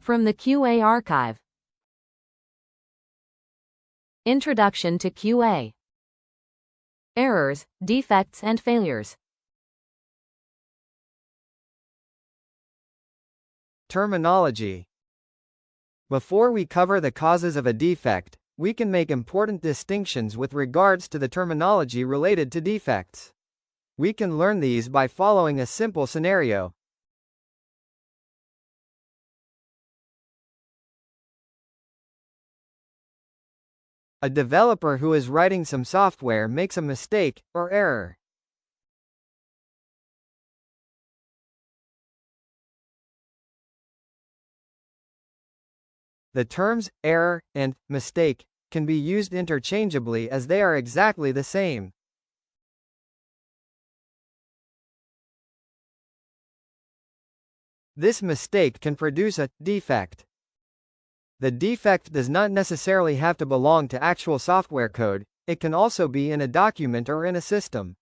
From the QA Archive. Introduction to QA. Errors, defects and failures. Terminology. Before we cover the causes of a defect, we can make important distinctions with regards to the terminology related to defects. We can learn these by following a simple scenario. A developer who is writing some software makes a mistake, or error. The terms error and mistake can be used interchangeably as they are exactly the same. This mistake can produce a defect. The defect does not necessarily have to belong to actual software code, it can also be in a document or in a system.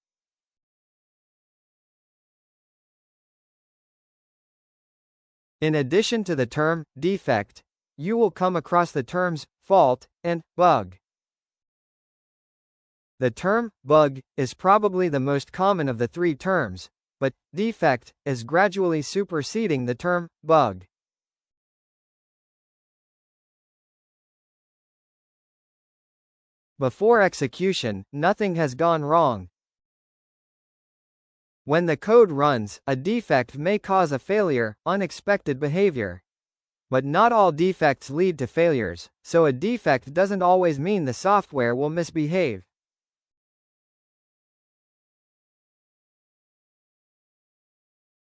In addition to the term defect, you will come across the terms fault and bug. The term bug is probably the most common of the three terms, but defect is gradually superseding the term bug. Before execution, nothing has gone wrong. When the code runs, a defect may cause a failure, unexpected behavior. But not all defects lead to failures, so a defect doesn't always mean the software will misbehave.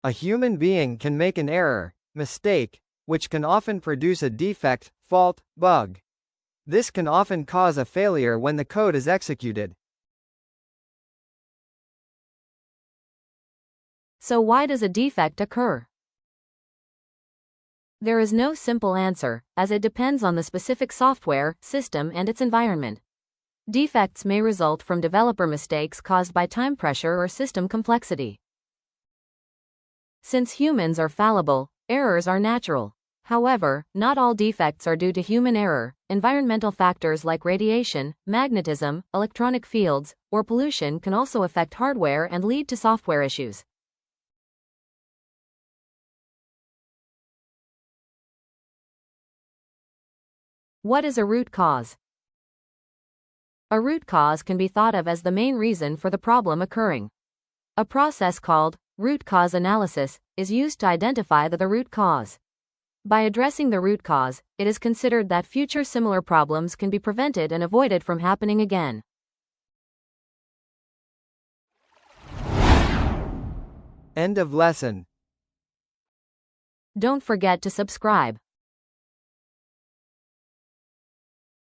A human being can make an error, mistake, which can often produce a defect, fault, bug. This can often cause a failure when the code is executed. So why does a defect occur? There is no simple answer, as it depends on the specific software, system and its environment. Defects may result from developer mistakes caused by time pressure or system complexity. Since humans are fallible, errors are natural. However, not all defects are due to human error. Environmental factors like radiation, magnetism, electronic fields, or pollution can also affect hardware and lead to software issues. What is a root cause? A root cause can be thought of as the main reason for the problem occurring. A process called root cause analysis is used to identify the root cause. By addressing the root cause, it is considered that future similar problems can be prevented and avoided from happening again. End of lesson. Don't forget to subscribe.